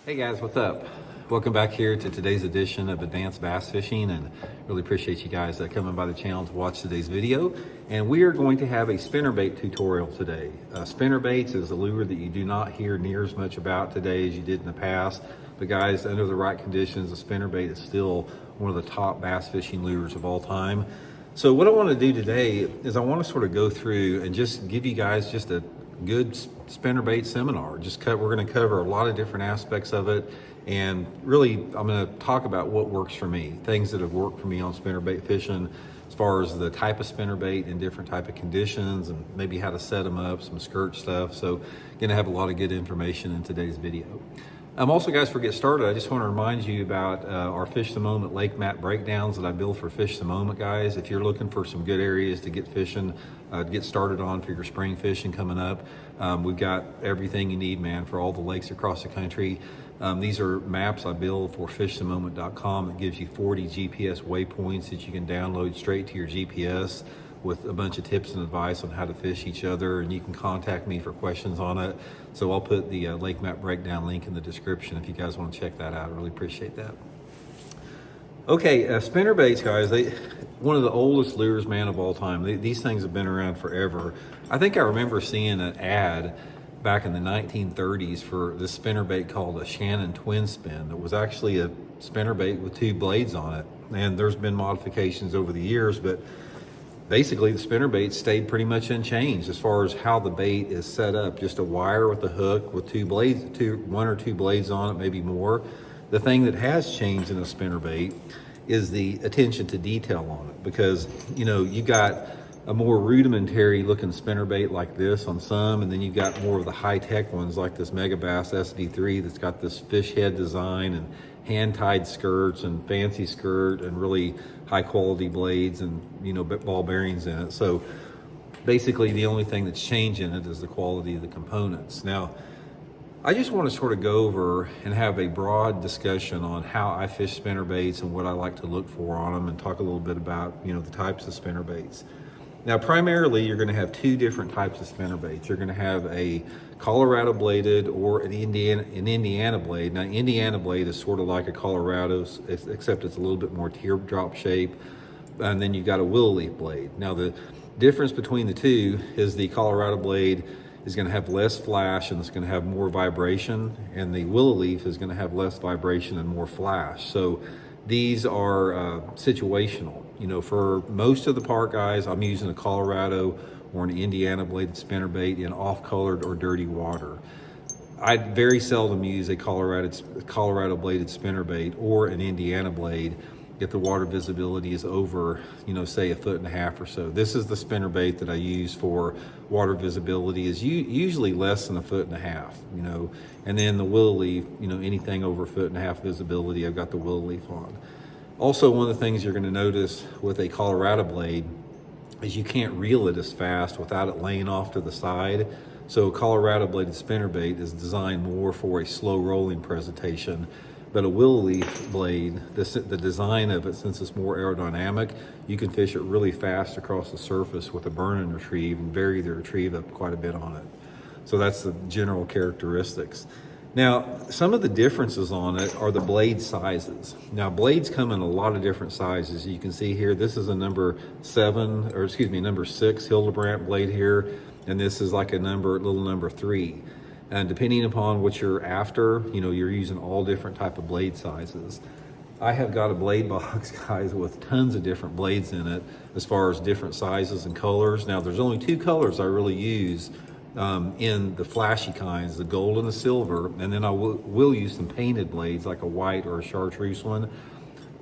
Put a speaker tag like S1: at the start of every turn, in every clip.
S1: Hey guys, what's up? Welcome back here to today's edition of Advanced Bass Fishing, and really appreciate you guys coming by the channel to watch today's video. And we are going to have a spinnerbait tutorial today. Spinnerbaits is a lure that you do not hear near as much about today as you did in the past. But guys, under the right conditions, a spinnerbait is still one of the top bass fishing lures of all time. So what I want to do today is I want to sort of go through and just give you guys just a good spinnerbait seminar. We're going to cover a lot of different aspects of it, and really I'm going to talk about what works for me, things that have worked for me on spinnerbait fishing, as far as the type of spinnerbait in different type of conditions, and maybe how to set them up, some skirt stuff. So going to have a lot of good information in today's video. Also, guys, before we get started, I just want to remind you about our Fish the Moment lake map breakdowns that I build for Fish the Moment, guys. If you're looking for some good areas to get fishing, to get started on for your spring fishing coming up, we've got everything you need, man, for all the lakes across the country. These are maps I build for fishthemoment.com. It gives you 40 GPS waypoints that you can download straight to your GPS, with a bunch of tips and advice on how to fish each other, and you can contact me for questions on it. So I'll put the lake map breakdown link in the description if you guys want to check that out. I really appreciate that. Okay, spinnerbaits, guys, one of the oldest lures, man, of all time. These things have been around forever. I think I remember seeing an ad back in the 1930s for this spinnerbait called a Shannon twin spin. That was actually a spinnerbait with two blades on it. And there's been modifications over the years, but basically, the spinnerbait stayed pretty much unchanged as far as how the bait is set up. Just a wire with a hook with two blades, one or two blades on it, maybe more. The thing that has changed in a spinnerbait is the attention to detail on it, because you got a more rudimentary looking spinnerbait like this on some, and then you've got more of the high-tech ones like this Megabass SD3 that's got this fish head design and hand-tied skirts and fancy skirt and really high-quality blades and ball bearings in it. So basically the only thing that's changed in it is the quality of the components. Now, I just want to sort of go over and have a broad discussion on how I fish spinnerbaits and what I like to look for on them, and talk a little bit about the types of spinnerbaits. Now, primarily, you're going to have two different types of spinnerbaits. You're going to have a Colorado bladed or an Indiana blade. Now, Indiana blade is sort of like a Colorado, except it's a little bit more teardrop shape. And then you've got a willow leaf blade. Now, the difference between the two is the Colorado blade is going to have less flash and it's going to have more vibration, and the willow leaf is going to have less vibration and more flash. So these are situational. For most of the part, guys, I'm using a Colorado or an Indiana bladed spinnerbait in off-colored or dirty water. I very seldom use a Colorado bladed spinnerbait or an Indiana blade if the water visibility is over, say 1.5 feet or so. This is the spinnerbait that I use for water visibility, is usually less than 1.5 feet, and then the willow leaf, anything over 1.5 feet visibility, I've got the willow leaf on. Also, one of the things you're going to notice with a Colorado blade is you can't reel it as fast without it laying off to the side. So a Colorado bladed spinnerbait is designed more for a slow rolling presentation. But a willow leaf blade, the design of it, since it's more aerodynamic, you can fish it really fast across the surface with a burn and retrieve, and vary the retrieve up quite a bit on it. So that's the general characteristics. Now, some of the differences on it are the blade sizes. Now, blades come in a lot of different sizes. You can see here, this is a number 6 Hildebrandt blade here, and this is like a little number 3. And depending upon what you're after, you're using all different type of blade sizes. I have got a blade box, guys, with tons of different blades in it as far as different sizes and colors. Now, there's only two colors I really use in the flashy kinds, the gold and the silver, and then I will use some painted blades like a white or a chartreuse one.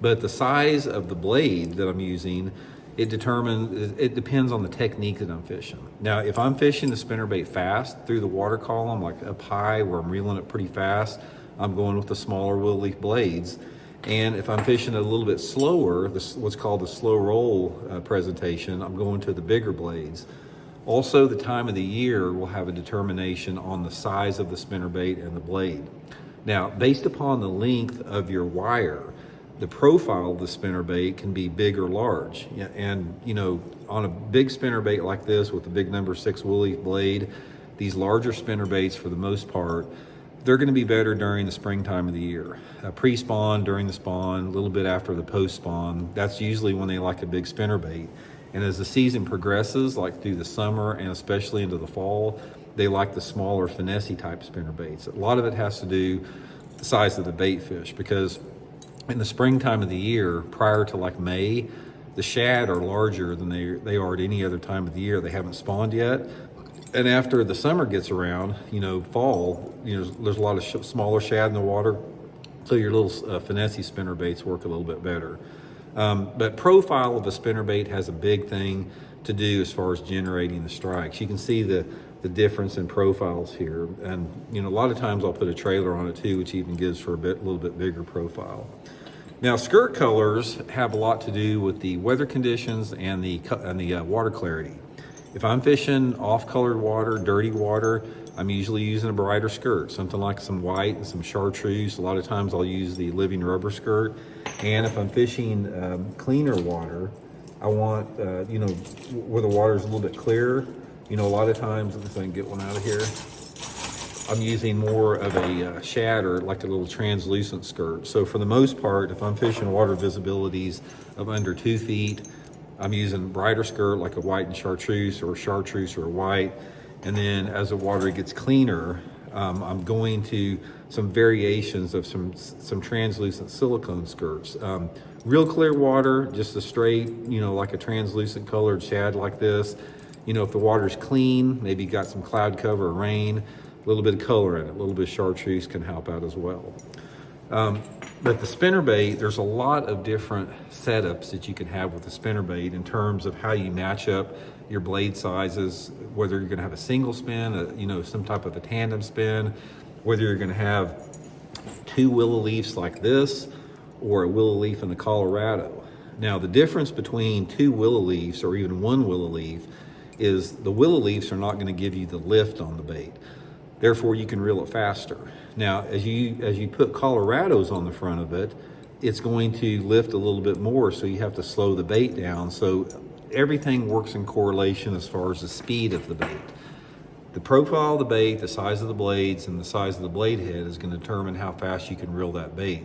S1: But the size of the blade that I'm using, it depends on the technique that I'm fishing. Now, if I'm fishing the spinnerbait fast through the water column, like up high where I'm reeling it pretty fast, I'm going with the smaller willow leaf blades. And if I'm fishing it a little bit slower, what's called the slow roll presentation, I'm going to the bigger blades. Also, the time of the year will have a determination on the size of the spinnerbait and the blade. Now, based upon the length of your wire, the profile of the spinnerbait can be big or large. And, on a big spinnerbait like this with a big number 6 willow leaf blade, these larger spinnerbaits, for the most part, they're going to be better during the springtime of the year. Pre-spawn, during the spawn, a little bit after the post-spawn. That's usually when they like a big spinnerbait. And as the season progresses, like through the summer and especially into the fall, they like the smaller finesse type spinnerbaits. A lot of it has to do with the size of the bait fish, because in the springtime of the year, prior to like May, the shad are larger than they are at any other time of the year. They haven't spawned yet. And after the summer gets around, fall, there's a lot of smaller shad in the water. So your little finesse spinnerbaits work a little bit better. But profile of a spinnerbait has a big thing to do as far as generating the strikes. You can see the difference in profiles here. And, a lot of times I'll put a trailer on it too, which even gives for a little bit bigger profile. Now, skirt colors have a lot to do with the weather conditions and the water clarity. If I'm fishing off-colored water, dirty water, I'm usually using a brighter skirt, something like some white and some chartreuse. A lot of times I'll use the living rubber skirt. And if I'm fishing cleaner water, I want, where the water is a little bit clearer. A lot of times, if I can get one out of here, I'm using more of a shad or like a little translucent skirt. So for the most part, if I'm fishing water visibilities of under 2 feet, I'm using a brighter skirt like a white and chartreuse or white. And then as the water gets cleaner, I'm going to some variations of some translucent silicone skirts. Real clear water, just a straight, like a translucent colored shad like this. If the water's clean, maybe got some cloud cover or rain, a little bit of color in it, a little bit of chartreuse can help out as well. But the spinnerbait, there's a lot of different setups that you can have with the spinnerbait in terms of how you match up your blade sizes, whether you're going to have a single spin, some type of a tandem spin, whether you're going to have 2 willow leaves like this or a willow leaf in the Colorado. Now, the difference between 2 willow leaves or even 1 willow leaf is the willow leaves are not going to give you the lift on the bait. Therefore, you can reel it faster. Now, as you put Colorados on the front of it, it's going to lift a little bit more, so you have to slow the bait down. So everything works in correlation as far as the speed of the bait. The profile of the bait, the size of the blades, and the size of the blade head is going to determine how fast you can reel that bait.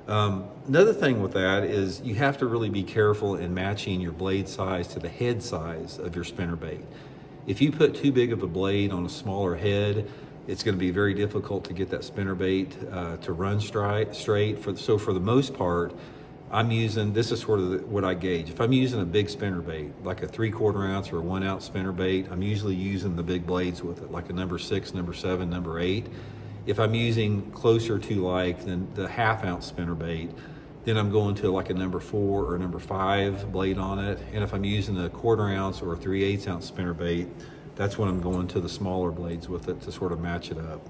S1: Another thing with that is you have to really be careful in matching your blade size to the head size of your spinnerbait. If you put too big of a blade on a smaller head, it's going to be very difficult to get that spinnerbait to run straight. So for the most part, I'm using, this is sort of what I gauge. If I'm using a big spinnerbait, like a 3/4 ounce or a 1 ounce spinnerbait, I'm usually using the big blades with it, like a number 6, number 7, number 8. If I'm using closer to like the 1/2 ounce spinnerbait, then I'm going to like a number 4 or number 5 blade on it. And if I'm using a 1/4 ounce or a 3/8 ounce spinnerbait, that's when I'm going to the smaller blades with it to sort of match it up.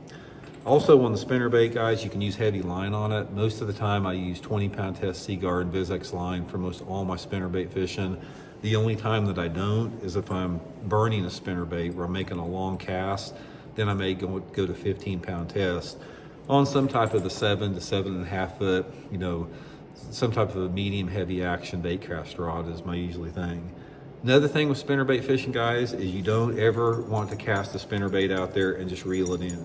S1: Also on the spinnerbait, guys, you can use heavy line on it. Most of the time I use 20-pound test Seaguard and Vizex line for most all my spinnerbait fishing. The only time that I don't is if I'm burning a spinnerbait where I'm making a long cast, then I may go to 15-pound test on some type of the 7 to 7.5 foot, some type of a medium heavy action bait cast rod is my usually thing. Another thing with spinnerbait fishing, guys, is you don't ever want to cast a spinnerbait out there and just reel it in.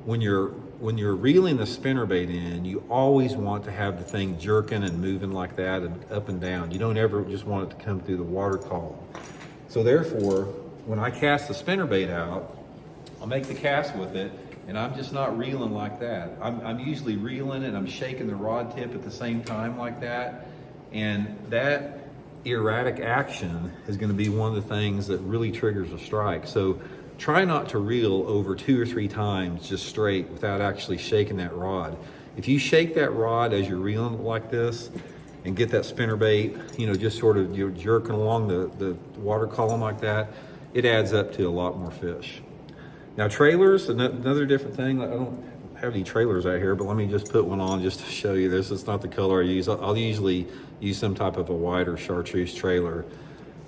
S1: When you're reeling the spinnerbait in, you always want to have the thing jerking and moving like that and up and down. You don't ever just want it to come through the water column. So therefore, when I cast the spinnerbait out, I'll make the cast with it, and I'm just not reeling like that. I'm usually reeling and I'm shaking the rod tip at the same time like that. And that erratic action is going to be one of the things that really triggers a strike. So try not to reel over 2 or 3 times just straight without actually shaking that rod. If you shake that rod as you're reeling like this and get that spinnerbait, just sort of you're jerking along the water column like that, it adds up to a lot more fish. Now trailers, another different thing. I don't have any trailers out here, but let me just put one on just to show you this. It's not the color I use. I'll usually use some type of a wider chartreuse trailer.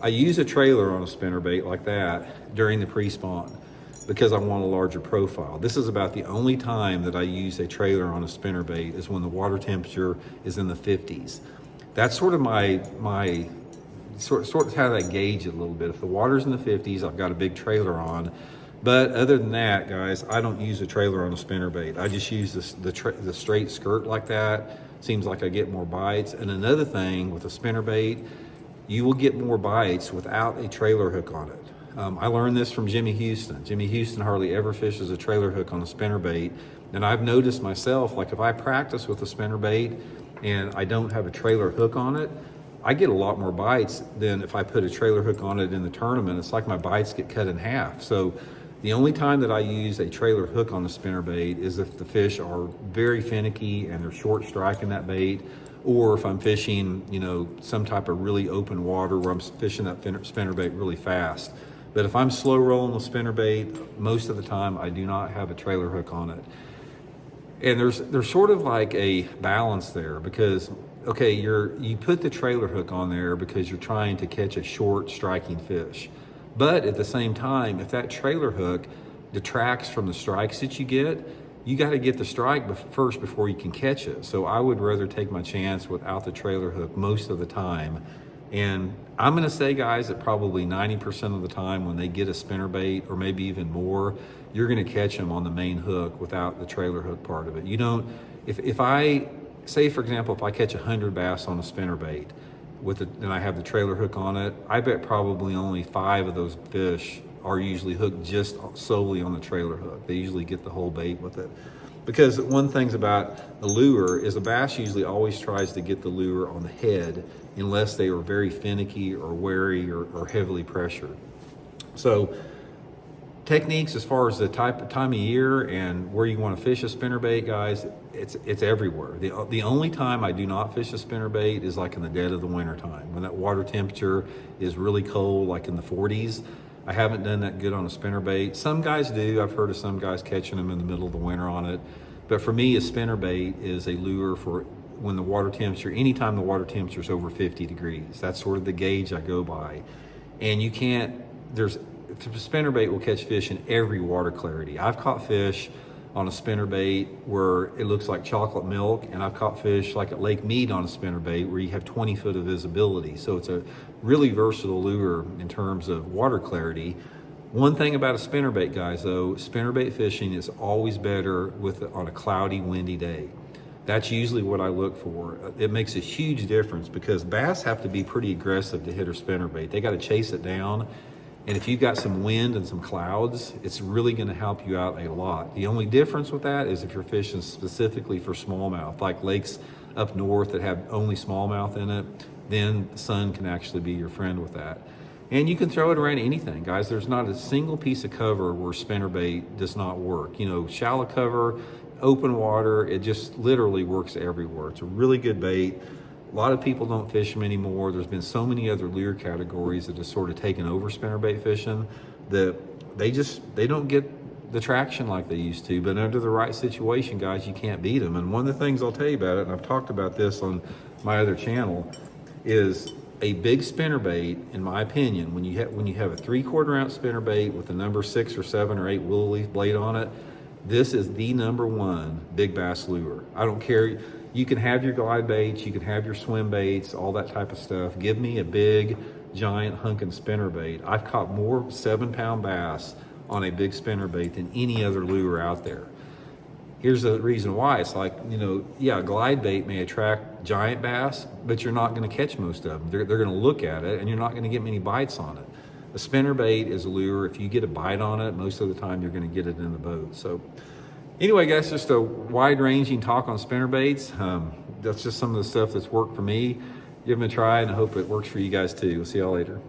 S1: I use a trailer on a spinnerbait like that during the pre-spawn because I want a larger profile. This is about the only time that I use a trailer on a spinnerbait is when the water temperature is in the 50s. That's sort of my sort of how I gauge it a little bit. If the water's in the 50s, I've got a big trailer on. But other than that, guys, I don't use a trailer on a spinnerbait. I just use the straight skirt like that. Seems like I get more bites. And another thing with a spinnerbait, you will get more bites without a trailer hook on it. I learned this from Jimmy Houston. Jimmy Houston hardly ever fishes a trailer hook on a spinnerbait. And I've noticed myself, like if I practice with a spinnerbait and I don't have a trailer hook on it, I get a lot more bites than if I put a trailer hook on it in the tournament. It's like my bites get cut in half. So the only time that I use a trailer hook on the spinnerbait is if the fish are very finicky and they're short striking that bait, or if I'm fishing, you know, some type of really open water where I'm fishing that spinnerbait really fast. But if I'm slow rolling with spinnerbait, most of the time I do not have a trailer hook on it. And there's sort of like a balance there because, okay, you put the trailer hook on there because you're trying to catch a short striking fish. But at the same time, if that trailer hook detracts from the strikes that you got to get the strike first before you can catch it. So I would rather take my chance without the trailer hook most of the time. And I'm going to say, guys, that probably 90% of the time when they get a spinnerbait, or maybe even more, you're going to catch them on the main hook without the trailer hook part of it. You don't, if I, say for example, if I catch 100 bass on a spinnerbait and I have the trailer hook on it, I bet probably only 5 of those fish are usually hooked just solely on the trailer hook. They usually get the whole bait with it. Because one thing about the lure is a bass usually always tries to get the lure on the head unless they are very finicky or wary or heavily pressured. So techniques as far as the time of year and where you want to fish a spinnerbait, guys, it's everywhere. The only time I do not fish a spinnerbait is like in the dead of the winter time when that water temperature is really cold, like in the 40s. I haven't done that good on a spinnerbait. Some guys do. I've heard of some guys catching them in the middle of the winter on it. But for me, a spinnerbait is a lure for when the water temperature, anytime the water temperature is over 50 degrees. That's sort of the gauge I go by. And you can't, the spinnerbait will catch fish in every water clarity. I've caught fish on a spinnerbait where it looks like chocolate milk, and I've caught fish like at Lake Mead on a spinnerbait where you have 20 foot of visibility. So it's a really versatile lure in terms of water clarity. One thing about a spinnerbait, guys, though, spinnerbait fishing is always better on a cloudy, windy day. That's usually what I look for. It makes a huge difference because bass have to be pretty aggressive to hit a spinnerbait. They got to chase it down. And if you've got some wind and some clouds, it's really going to help you out a lot. The only difference with that is if you're fishing specifically for smallmouth, like lakes up north that have only smallmouth in it, then the sun can actually be your friend with that. And you can throw it around anything, guys. There's not a single piece of cover where spinnerbait does not work. You know, shallow cover, open water, it just literally works everywhere. It's a really good bait. A lot of people don't fish them anymore. There's been so many other lure categories that have sort of taken over spinnerbait fishing that they don't get the traction like they used to. But under the right situation, guys, you can't beat them. And one of the things I'll tell you about it, and I've talked about this on my other channel, is a big spinnerbait, in my opinion, when you have a 3/4 ounce spinnerbait with a number 6 or 7 or 8 willow leaf blade on it, this is the #1 big bass lure. I don't care. You can have your glide baits, you can have your swim baits, all that type of stuff. Give me a big, giant hunkin' spinnerbait. I've caught more 7-pound bass on a big spinnerbait than any other lure out there. Here's the reason why. It's like, you know, yeah, a glide bait may attract giant bass, but you're not going to catch most of them. They're going to look at it, and you're not going to get many bites on it. A spinnerbait is a lure. If you get a bite on it, most of the time you're going to get it in the boat. So anyway, guys, just a wide-ranging talk on spinnerbaits. That's just some of the stuff that's worked for me. Give them a try, and I hope it works for you guys too. We'll see y'all later.